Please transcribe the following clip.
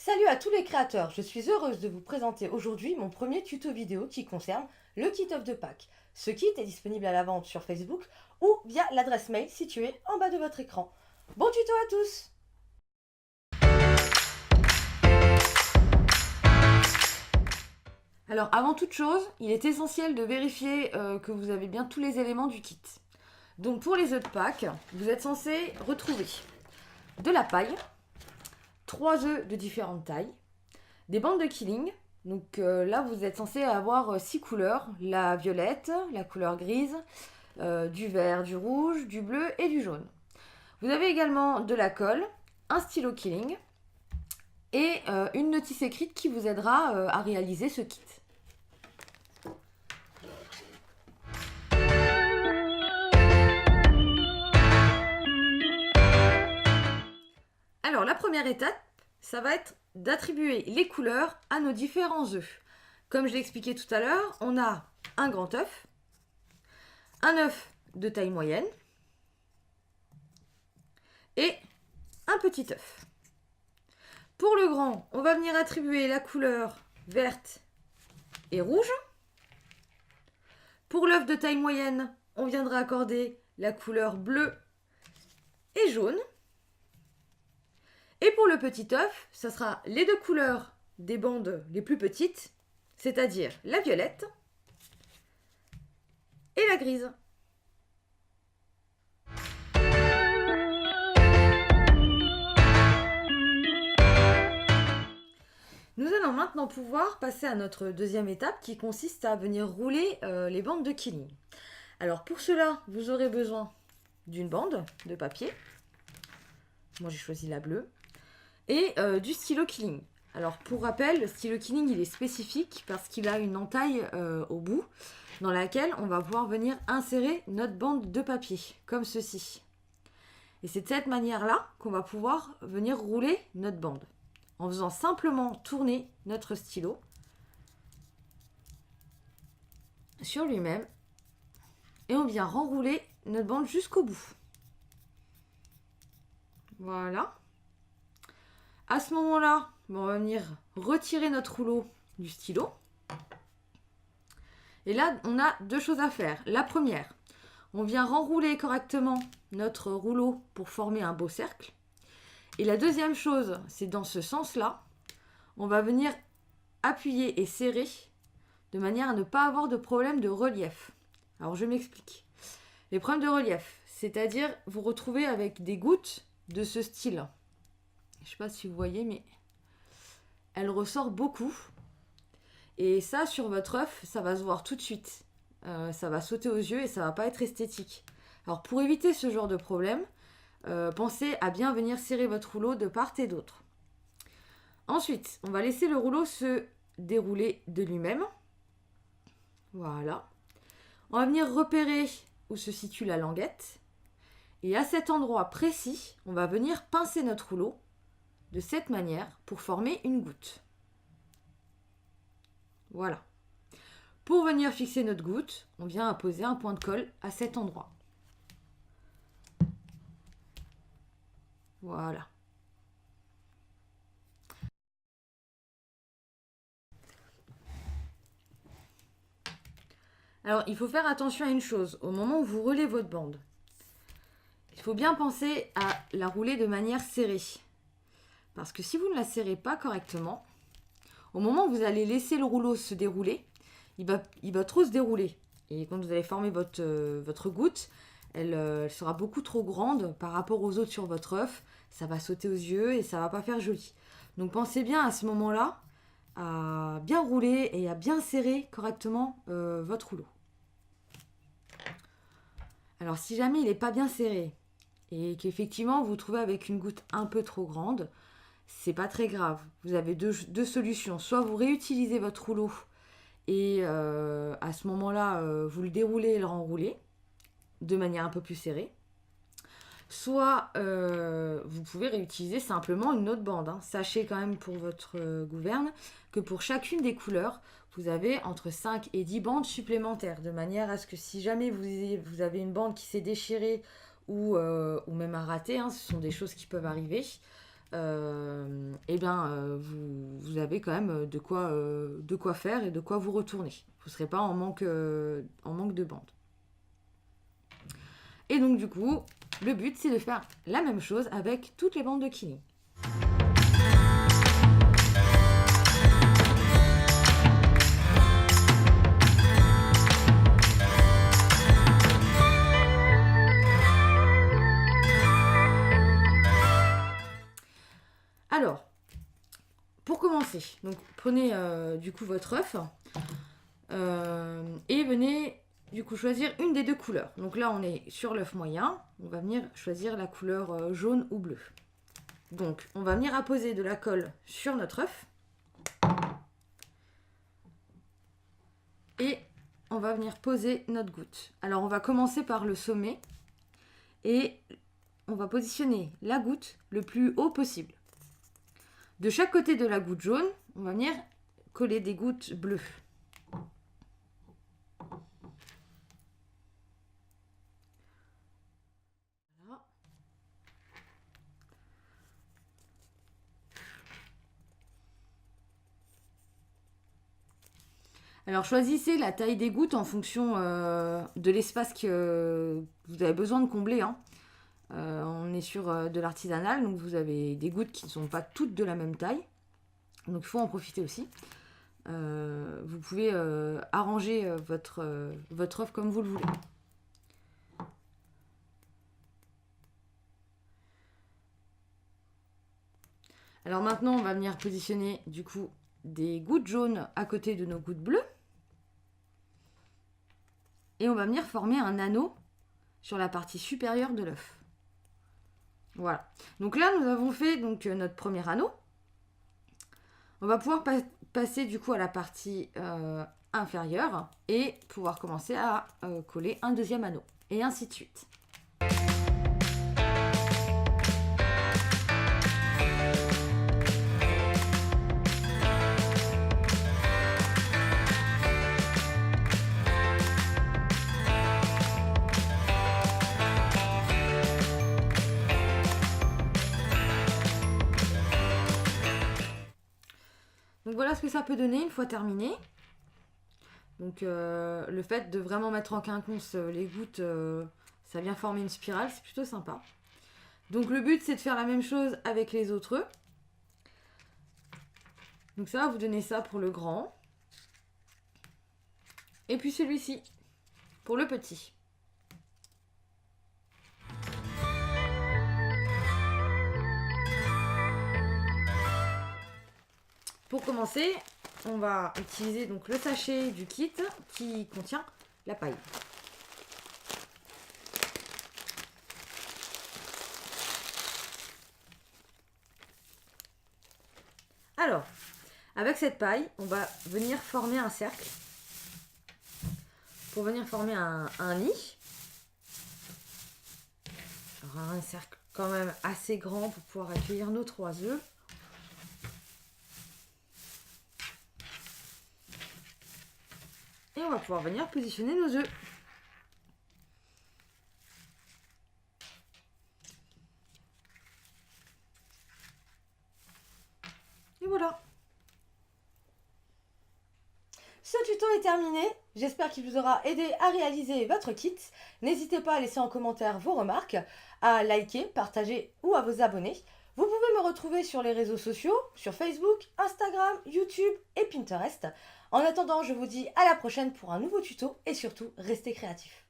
Salut à tous les créateurs, je suis heureuse de vous présenter aujourd'hui mon premier tuto vidéo qui concerne le kit of de Pâques. Ce kit est disponible à la vente sur Facebook ou via l'adresse mail située en bas de votre écran. Bon tuto à tous! Alors avant toute chose, il est essentiel de vérifier que vous avez bien tous les éléments du kit. Donc pour les œufs de Pâques, vous êtes censé retrouver de la paille, 3 œufs de différentes tailles, des bandes de Killing. Donc là, vous êtes censé avoir 6 couleurs, la violette, la couleur grise, du vert, du rouge, du bleu et du jaune. Vous avez également de la colle, un stylo Killing et une notice écrite qui vous aidera à réaliser ce kit. Alors la première étape, ça va être d'attribuer les couleurs à nos différents œufs. Comme je l'ai expliqué tout à l'heure, on a un grand œuf, un œuf de taille moyenne et un petit œuf. Pour le grand, on va venir attribuer la couleur verte et rouge. Pour l'œuf de taille moyenne, on viendra accorder la couleur bleue et jaune. Et pour le petit œuf, ça sera les deux couleurs des bandes les plus petites, c'est-à-dire la violette et la grise. Nous allons maintenant pouvoir passer à notre deuxième étape qui consiste à venir rouler les bandes de Killing. Alors pour cela, vous aurez besoin d'une bande de papier. Moi j'ai choisi la bleue. Et du stylo Killing. Alors pour rappel, le stylo Killing il est spécifique parce qu'il a une entaille au bout dans laquelle on va pouvoir venir insérer notre bande de papier, comme ceci. Et c'est de cette manière-là qu'on va pouvoir venir rouler notre bande, en faisant simplement tourner notre stylo sur lui-même et on vient renrouler notre bande jusqu'au bout. Voilà. À ce moment-là, on va venir retirer notre rouleau du stylo. Et là, on a deux choses à faire. La première, on vient renrouler correctement notre rouleau pour former un beau cercle. Et la deuxième chose, c'est dans ce sens-là, on va venir appuyer et serrer de manière à ne pas avoir de problème de relief. Alors, je m'explique. Les problèmes de relief, c'est-à-dire vous retrouvez avec des gouttes de ce style. Je ne sais pas si vous voyez, mais elle ressort beaucoup. Et ça, sur votre œuf, ça va se voir tout de suite. Ça va sauter aux yeux et ça va pas être esthétique. Alors, pour éviter ce genre de problème, pensez à bien venir serrer votre rouleau de part et d'autre. Ensuite, on va laisser le rouleau se dérouler de lui-même. Voilà. On va venir repérer où se situe la languette. Et à cet endroit précis, on va venir pincer notre rouleau de cette manière pour former une goutte. Voilà. Pour venir fixer notre goutte, on vient apposer un point de colle à cet endroit. Voilà. Alors, il faut faire attention à une chose. Au moment où vous roulez votre bande, il faut bien penser à la rouler de manière serrée. Parce que si vous ne la serrez pas correctement, au moment où vous allez laisser le rouleau se dérouler, il va trop se dérouler. Et quand vous allez former votre goutte, elle sera beaucoup trop grande par rapport aux autres sur votre œuf. Ça va sauter aux yeux et ça ne va pas faire joli. Donc pensez bien à ce moment-là à bien rouler et à bien serrer correctement votre rouleau. Alors si jamais il n'est pas bien serré et qu'effectivement vous vous trouvez avec une goutte un peu trop grande, c'est pas très grave. Vous avez deux solutions. Soit vous réutilisez votre rouleau et à ce moment-là, vous le déroulez et le renroulez de manière un peu plus serrée. Soit vous pouvez réutiliser simplement une autre bande. Sachez quand même pour votre gouverne que pour chacune des couleurs, vous avez entre 5 et 10 bandes supplémentaires. De manière à ce que si jamais vous avez une bande qui s'est déchirée ou même à rater, ce sont des choses qui peuvent arriver, vous avez quand même de quoi faire et de quoi vous retourner. Vous ne serez pas en manque de bandes. Et donc du coup, le but c'est de faire la même chose avec toutes les bandes de Killing. Alors, pour commencer, donc prenez du coup votre œuf et venez du coup choisir une des deux couleurs. Donc là on est sur l'œuf moyen, on va venir choisir la couleur jaune ou bleu. Donc on va venir apposer de la colle sur notre œuf et on va venir poser notre goutte. Alors on va commencer par le sommet et on va positionner la goutte le plus haut possible. De chaque côté de la goutte jaune, on va venir coller des gouttes bleues. Voilà. Alors choisissez la taille des gouttes en fonction de l'espace que vous avez besoin de combler. Hein. On est sur de l'artisanal, donc vous avez des gouttes qui ne sont pas toutes de la même taille. Donc il faut en profiter aussi. Vous pouvez arranger votre œuf comme vous le voulez. Alors maintenant, on va venir positionner du coup des gouttes jaunes à côté de nos gouttes bleues. Et on va venir former un anneau sur la partie supérieure de l'œuf. Voilà. Donc là, nous avons fait donc, notre premier anneau. On va pouvoir passer du coup à la partie inférieure et pouvoir commencer à coller un deuxième anneau. Et ainsi de suite. Donc voilà ce que ça peut donner une fois terminé. Donc le fait de vraiment mettre en quinconce les gouttes, ça vient former une spirale, c'est plutôt sympa. Donc le but c'est de faire la même chose avec les autres œufs. Donc ça va vous donner ça pour le grand. Et puis celui-ci pour le petit. Pour commencer, on va utiliser donc le sachet du kit qui contient la paille. Alors, avec cette paille, on va venir former un cercle. Pour venir former un nid. Alors, un cercle quand même assez grand pour pouvoir accueillir nos 3 œufs. Et on va pouvoir venir positionner nos œufs. Et voilà. Ce tuto est terminé. J'espère qu'il vous aura aidé à réaliser votre kit. N'hésitez pas à laisser en commentaire vos remarques, à liker, partager ou à vous abonner. Vous pouvez me retrouver sur les réseaux sociaux, sur Facebook, Instagram, YouTube et Pinterest. En attendant, je vous dis à la prochaine pour un nouveau tuto et surtout, restez créatifs.